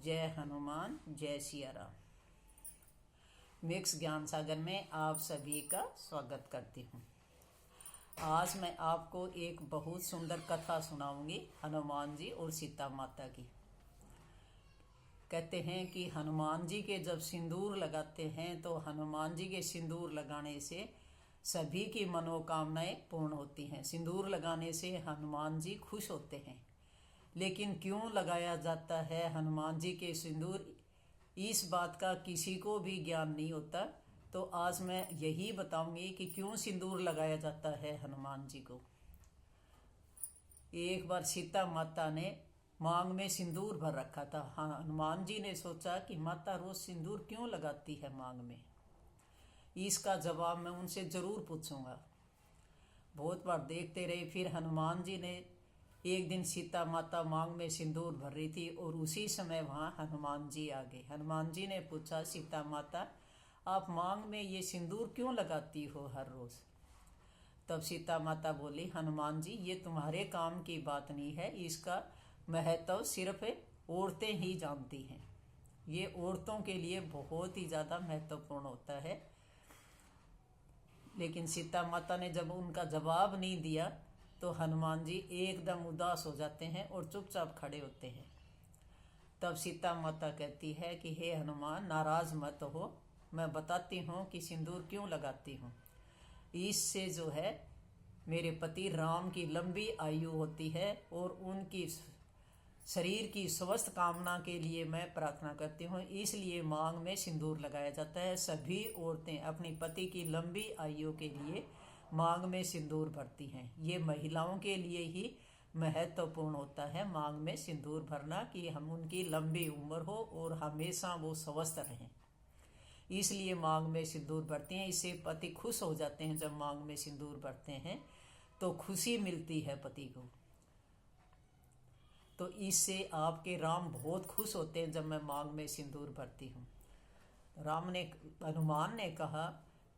जय हनुमान जय सिया राम। मिक्स ज्ञान सागर में आप सभी का स्वागत करती हूँ। आज मैं आपको एक बहुत सुंदर कथा सुनाऊंगी हनुमान जी और सीता माता की। कहते हैं कि हनुमान जी के जब सिंदूर लगाते हैं तो हनुमान जी के सिंदूर लगाने से सभी की मनोकामनाएं पूर्ण होती हैं। सिंदूर लगाने से हनुमान जी खुश होते हैं। लेकिन क्यों लगाया जाता है हनुमान जी के सिंदूर, इस बात का किसी को भी ज्ञान नहीं होता। तो आज मैं यही बताऊंगी कि क्यों सिंदूर लगाया जाता है हनुमान जी को। एक बार सीता माता ने मांग में सिंदूर भर रखा था। हनुमान जी ने सोचा कि माता रोज सिंदूर क्यों लगाती है मांग में। इसका जवाब मैं उनसे जरूर पूछूंगा। बहुत बार देखते रहे। फिर हनुमान जी ने एक दिन सीता माता मांग में सिंदूर भर रही थी और उसी समय वहाँ हनुमान जी आ गए। हनुमान जी ने पूछा, सीता माता आप मांग में ये सिंदूर क्यों लगाती हो हर रोज। तब सीता माता बोली, हनुमान जी ये तुम्हारे काम की बात नहीं है, इसका महत्व सिर्फ औरतें ही जानती हैं। ये औरतों के लिए बहुत ही ज़्यादा महत्वपूर्ण होता है। लेकिन सीता माता ने जब उनका जवाब नहीं दिया तो हनुमान जी एकदम उदास हो जाते हैं और चुपचाप खड़े होते हैं। तब सीता माता कहती है कि हे हनुमान नाराज मत हो, मैं बताती हूँ कि सिंदूर क्यों लगाती हूँ। इससे जो है मेरे पति राम की लंबी आयु होती है और उनकी शरीर की स्वस्थ कामना के लिए मैं प्रार्थना करती हूँ, इसलिए मांग में सिंदूर लगाया जाता है। सभी औरतें अपनी पति की लंबी आयु के लिए मांग में सिंदूर भरती हैं। ये महिलाओं के लिए ही महत्वपूर्ण होता है मांग में सिंदूर भरना, कि हम उनकी लंबी उम्र हो और हमेशा वो स्वस्थ रहें। इसलिए मांग में सिंदूर भरती हैं। इससे पति खुश हो जाते हैं। जब मांग में सिंदूर भरते हैं तो खुशी मिलती है पति को। तो इससे आपके राम बहुत खुश होते हैं जब मैं मांग में सिंदूर भरती हूँ। हनुमान ने कहा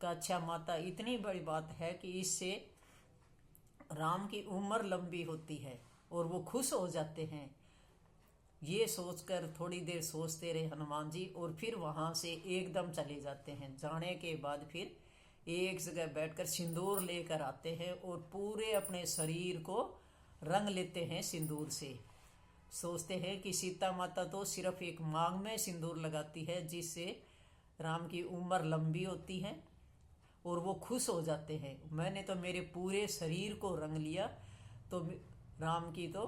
कि अच्छा माता इतनी बड़ी बात है कि इससे राम की उम्र लंबी होती है और वो खुश हो जाते हैं। ये सोचकर थोड़ी देर सोचते रहे हनुमान जी और फिर वहाँ से एकदम चले जाते हैं। जाने के बाद फिर एक जगह बैठकर सिंदूर लेकर आते हैं और पूरे अपने शरीर को रंग लेते हैं सिंदूर से। सोचते हैं कि सीता माता तो सिर्फ एक मांग में सिंदूर लगाती है जिससे राम की उम्र लंबी होती है और वो खुश हो जाते हैं। मैंने तो मेरे पूरे शरीर को रंग लिया तो राम की तो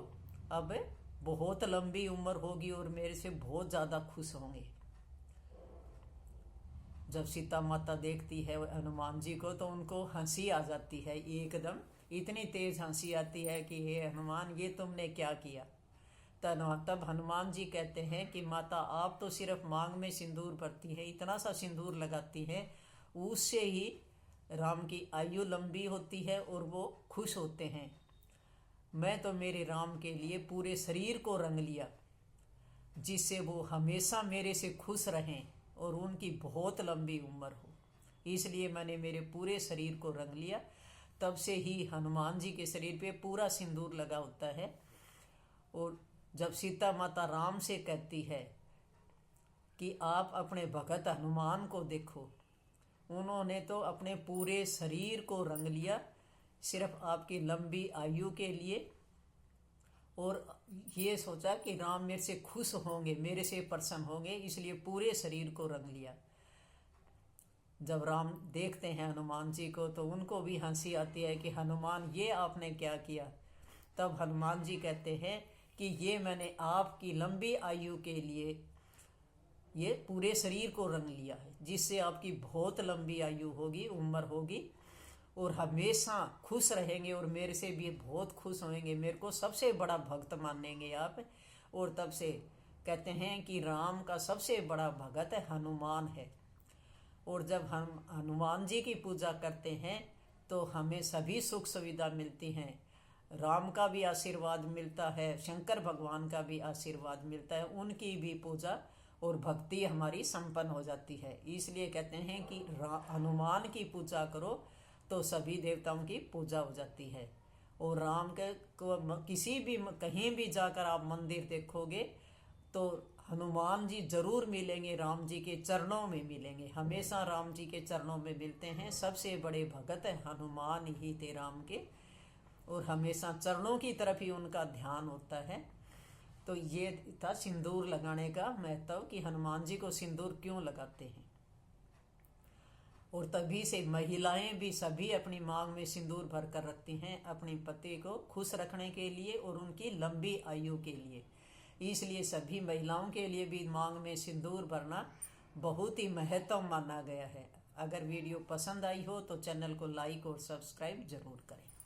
अब बहुत लंबी उम्र होगी और मेरे से बहुत ज़्यादा खुश होंगे। जब सीता माता देखती है हनुमान जी को तो उनको हंसी आ जाती है। एकदम इतनी तेज हंसी आती है कि हे हनुमान ये तुमने क्या किया। तब हनुमान जी कहते हैं कि माता आप तो सिर्फ मांग में सिंदूर भरती है, इतना सा सिंदूर लगाती है, उससे ही राम की आयु लंबी होती है और वो खुश होते हैं। मैं तो मेरे राम के लिए पूरे शरीर को रंग लिया जिससे वो हमेशा मेरे से खुश रहें और उनकी बहुत लंबी उम्र हो, इसलिए मैंने मेरे पूरे शरीर को रंग लिया। तब से ही हनुमान जी के शरीर पे पूरा सिंदूर लगा होता है। और जब सीता माता राम से कहती है कि आप अपने भगत हनुमान को देखो, उन्होंने तो अपने पूरे शरीर को रंग लिया सिर्फ आपकी लंबी आयु के लिए और ये सोचा कि राम मेरे से खुश होंगे, मेरे से प्रसन्न होंगे, इसलिए पूरे शरीर को रंग लिया। जब राम देखते हैं हनुमान जी को तो उनको भी हंसी आती है कि हनुमान ये आपने क्या किया। तब हनुमान जी कहते हैं कि ये मैंने आपकी लंबी आयु के लिए ये पूरे शरीर को रंग लिया है जिससे आपकी बहुत लंबी आयु होगी, उम्र होगी और हमेशा खुश रहेंगे और मेरे से भी बहुत खुश होंगे, मेरे को सबसे बड़ा भक्त मानेंगे आप। और तब से कहते हैं कि राम का सबसे बड़ा भगत हनुमान है। और जब हम हनुमान जी की पूजा करते हैं तो हमें सभी सुख सुविधा मिलती हैं। राम का भी आशीर्वाद मिलता है, शंकर भगवान का भी आशीर्वाद मिलता है, उनकी भी पूजा और भक्ति हमारी संपन्न हो जाती है। इसलिए कहते हैं कि हनुमान की पूजा करो तो सभी देवताओं की पूजा हो जाती है। और राम के को किसी भी कहीं भी जाकर आप मंदिर देखोगे तो हनुमान जी जरूर मिलेंगे, राम जी के चरणों में मिलेंगे, हमेशा राम जी के चरणों में मिलते हैं। सबसे बड़े भगत है हनुमान ही थे राम के, और हमेशा चरणों की तरफ ही उनका ध्यान होता है। तो ये था सिंदूर लगाने का महत्व कि हनुमान जी को सिंदूर क्यों लगाते हैं। और तभी से महिलाएं भी सभी अपनी मांग में सिंदूर भर कर रखती हैं, अपने पति को खुश रखने के लिए और उनकी लंबी आयु के लिए। इसलिए सभी महिलाओं के लिए भी मांग में सिंदूर भरना बहुत ही महत्व माना गया है। अगर वीडियो पसंद आई हो तो चैनल को लाइक और सब्सक्राइब जरूर करें।